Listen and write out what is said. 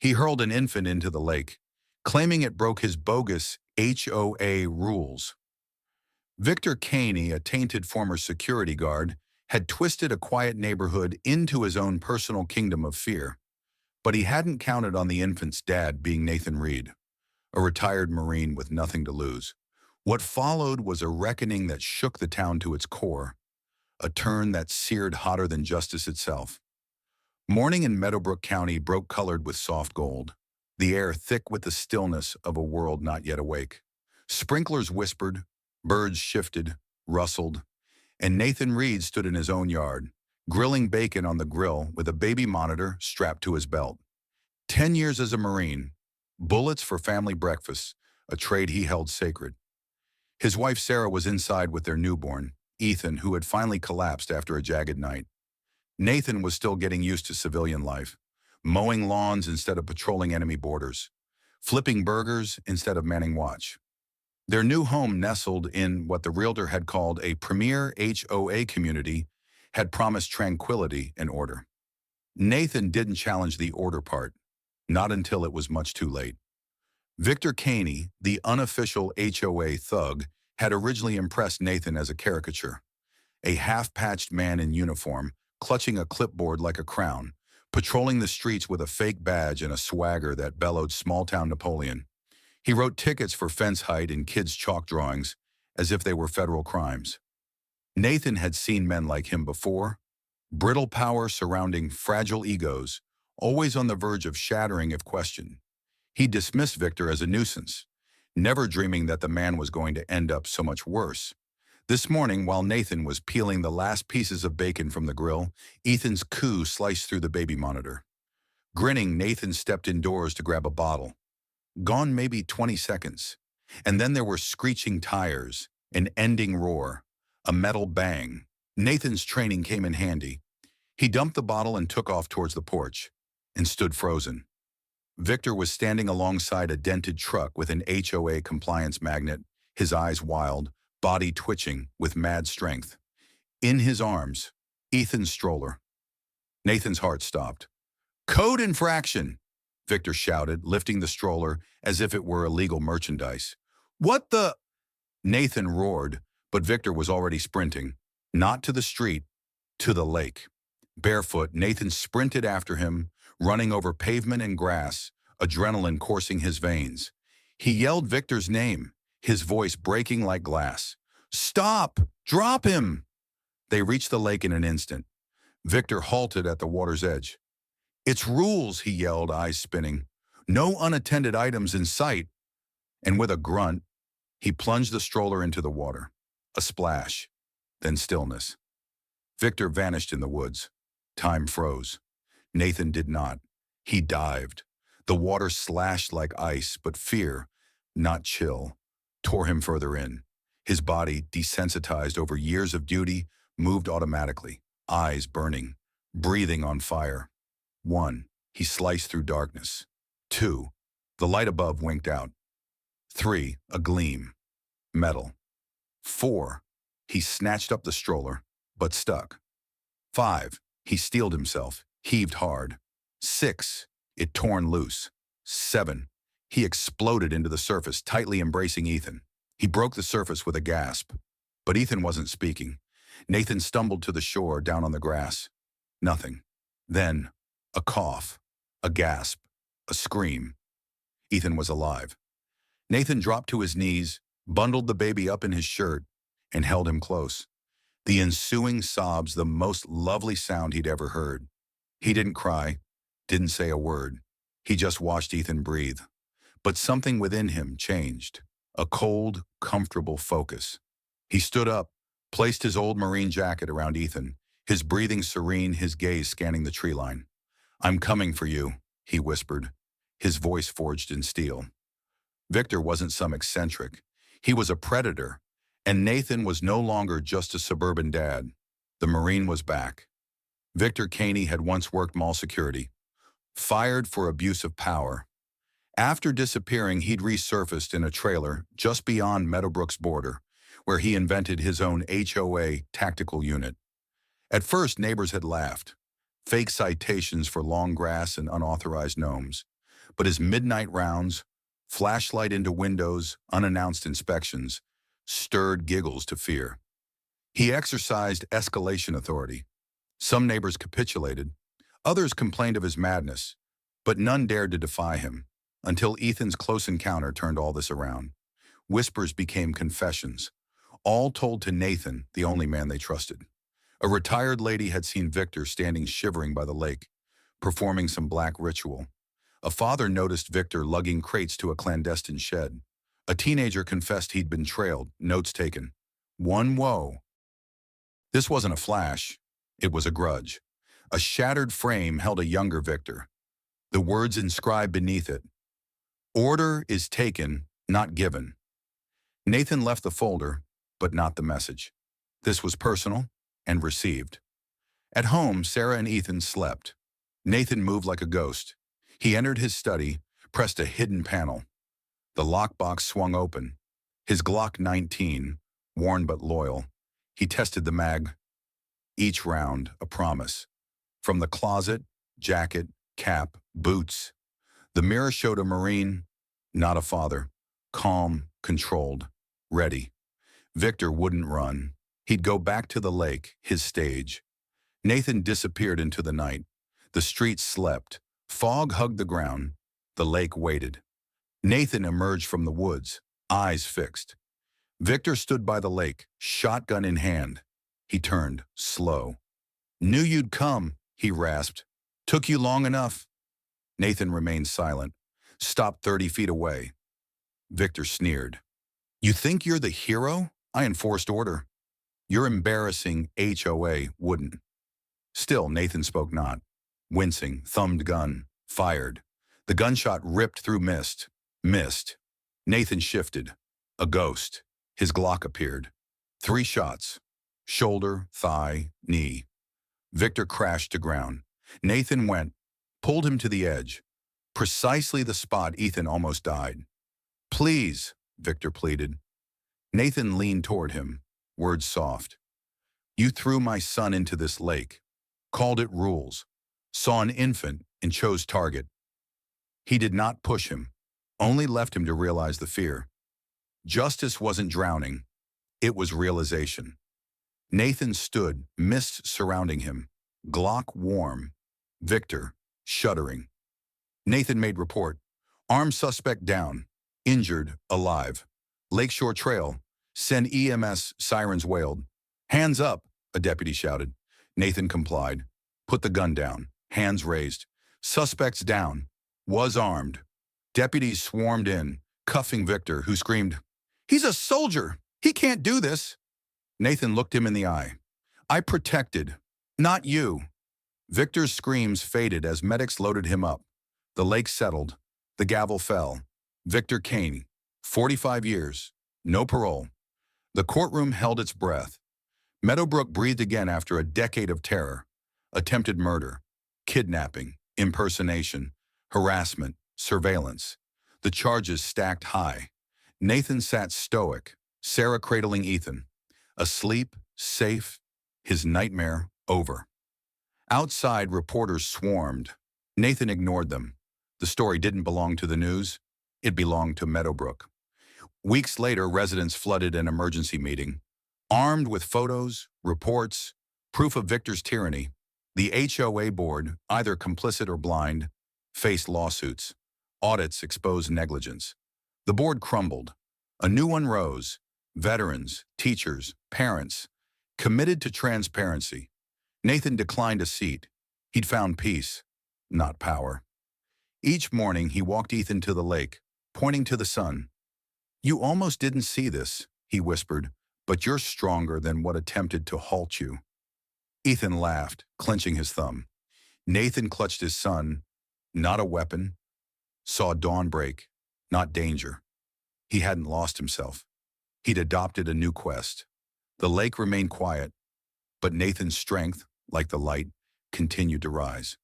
He hurled an infant into the lake, claiming it broke his bogus HOA rules. Victor Caney, a tainted former security guard, had twisted a quiet neighborhood into his own personal kingdom of fear. But he hadn't counted on the infant's dad being Nathan Reed, a retired Marine with nothing to lose. What followed was a reckoning that shook the town to its core, a turn that seared hotter than justice itself. Morning in Meadowbrook County broke colored with soft gold, the air thick with the stillness of a world not yet awake. Sprinklers whispered, birds shifted, rustled, and Nathan Reed stood in his own yard, grilling bacon on the grill with a baby monitor strapped to his belt. 10 years as a Marine, bullets for family breakfast, a trade he held sacred. His wife Sarah was inside with their newborn, Ethan, who had finally collapsed after a jagged night. Nathan was still getting used to civilian life, mowing lawns instead of patrolling enemy borders, flipping burgers instead of manning watch. Their new home, nestled in what the realtor had called a premier HOA community, had promised tranquility and order. Nathan didn't challenge the order part, not until it was much too late. Victor Caney, the unofficial HOA thug, had originally impressed Nathan as a caricature, a half-patched man in uniform, clutching a clipboard like a crown, patrolling the streets with a fake badge and a swagger that bellowed small-town Napoleon. He wrote tickets for fence height in kids' chalk drawings, as if they were federal crimes. Nathan had seen men like him before, brittle power surrounding fragile egos, always on the verge of shattering if questioned. He dismissed Victor as a nuisance, never dreaming that the man was going to end up so much worse. This morning, while Nathan was peeling the last pieces of bacon from the grill, Ethan's coup sliced through the baby monitor. Grinning, Nathan stepped indoors to grab a bottle. Gone maybe 20 seconds. And then there were screeching tires, an ending roar, a metal bang. Nathan's training came in handy. He dumped the bottle and took off towards the porch, and stood frozen. Victor was standing alongside a dented truck with an HOA compliance magnet, his eyes wild, body twitching with mad strength. In his arms, Ethan's stroller. Nathan's heart stopped. "Code infraction!" Victor shouted, lifting the stroller as if it were illegal merchandise. "What the—" Nathan roared, but Victor was already sprinting, not to the street, to the lake. Barefoot, Nathan sprinted after him, running over pavement and grass, adrenaline coursing his veins. He yelled Victor's name, his voice breaking like glass. "Stop! Drop him!" They reached the lake in an instant. Victor halted at the water's edge. "It's rules," he yelled, eyes spinning. "No unattended items in sight." And with a grunt, he plunged the stroller into the water. A splash, then stillness. Victor vanished in the woods. Time froze. Nathan did not. He dived. The water slashed like ice, but fear, not chill, tore him further in. His body, desensitized over years of duty, moved automatically, eyes burning, breathing on fire. 1. He sliced through darkness. 2. The light above winked out. 3. A gleam. Metal. 4. He snatched up the stroller, but stuck. 5. He steeled himself, heaved hard. 6. It torn loose. 7. He exploded into the surface, tightly embracing Ethan. He broke the surface with a gasp. But Ethan wasn't speaking. Nathan stumbled to the shore, down on the grass. Nothing. Then, a cough, a gasp, a scream. Ethan was alive. Nathan dropped to his knees, bundled the baby up in his shirt, and held him close. The ensuing sobs, the most lovely sound he'd ever heard. He didn't cry, didn't say a word. He just watched Ethan breathe. But something within him changed. A cold, comfortable focus. He stood up, placed his old Marine jacket around Ethan, his breathing serene, his gaze scanning the tree line. "I'm coming for you," he whispered, his voice forged in steel. Victor wasn't some eccentric. He was a predator, and Nathan was no longer just a suburban dad. The Marine was back. Victor Caney had once worked mall security, fired for abuse of power. After disappearing, he'd resurfaced in a trailer just beyond Meadowbrook's border, where he invented his own HOA tactical unit. At first, neighbors had laughed. Fake citations for long grass and unauthorized gnomes. but his midnight rounds, flashlight into windows, unannounced inspections, stirred giggles to fear. He exercised escalation authority. Some neighbors capitulated, others complained of his madness, but none dared to defy him, until Ethan's close encounter turned all this around. Whispers became confessions, all told to Nathan, the only man they trusted. A retired lady had seen Victor standing shivering by the lake, performing some black ritual. A father noticed Victor lugging crates to a clandestine shed. A teenager confessed he'd been trailed, notes taken. One woe. This wasn't a flash, it was a grudge. A shattered frame held a younger Victor. The words inscribed beneath it, "Order is taken, not given." Nathan left the folder, but not the message. This was personal and received. At home, Sarah and Ethan slept. Nathan moved like a ghost. He entered his study, pressed a hidden panel. The lockbox swung open. His Glock 19, worn but loyal. He tested the mag. Each round, a promise. From the closet, jacket, cap, boots. The mirror showed a Marine, not a father. Calm, controlled, ready. Victor wouldn't run. He'd go back to the lake, his stage. Nathan disappeared into the night. The streets slept. Fog hugged the ground. The lake waited. Nathan emerged from the woods, eyes fixed. Victor stood by the lake, shotgun in hand. He turned, slow. "Knew you'd come," he rasped. "Took you long enough." Nathan remained silent, stopped 30 feet away. Victor sneered. "You think you're the hero? I enforced order. Your embarrassing HOA wouldn't." Still, Nathan spoke not. Wincing, thumbed gun, fired. The gunshot ripped through mist. Missed. Nathan shifted. A ghost. His Glock appeared. 3 shots. Shoulder, thigh, knee. Victor crashed to ground. Nathan went, pulled him to the edge. Precisely the spot Ethan almost died. "Please," Victor pleaded. Nathan leaned toward him, words soft. "You threw my son into this lake, called it rules, saw an infant and chose target." He did not push him, only left him to realize the fear. Justice wasn't drowning, it was realization. Nathan stood, mist surrounding him, Glock warm, Victor shuddering. Nathan made report. Armed suspect down, injured, alive. Lakeshore Trail, send EMS, sirens wailed. "Hands up," a deputy shouted. Nathan complied. Put the gun down, hands raised. Suspects down, was armed. Deputies swarmed in, cuffing Victor, who screamed, "He's a soldier! He can't do this!" Nathan looked him in the eye. "I protected, not you." Victor's screams faded as medics loaded him up. The lake settled. The gavel fell. Victor Kane, 45 years, no parole. The courtroom held its breath. Meadowbrook breathed again after a decade of terror. Attempted murder, kidnapping, impersonation, harassment, surveillance. The charges stacked high. Nathan sat stoic, Sarah cradling Ethan. Asleep, safe, his nightmare over. Outside, reporters swarmed. Nathan ignored them. The story didn't belong to the news. It belonged to Meadowbrook. Weeks later, residents flooded an emergency meeting. Armed with photos, reports, proof of Victor's tyranny, the HOA board, either complicit or blind, faced lawsuits. Audits exposed negligence. The board crumbled. A new one rose. Veterans, teachers, parents, committed to transparency. Nathan declined a seat. He'd found peace, not power. Each morning, he walked Ethan to the lake, pointing to the sun. "You almost didn't see this," he whispered, "but you're stronger than what attempted to halt you." Ethan laughed, clenching his thumb. Nathan clutched his son, not a weapon, saw dawn break, not danger. He hadn't lost himself. He'd adopted a new quest. The lake remained quiet, but Nathan's strength, like the light, continued to rise.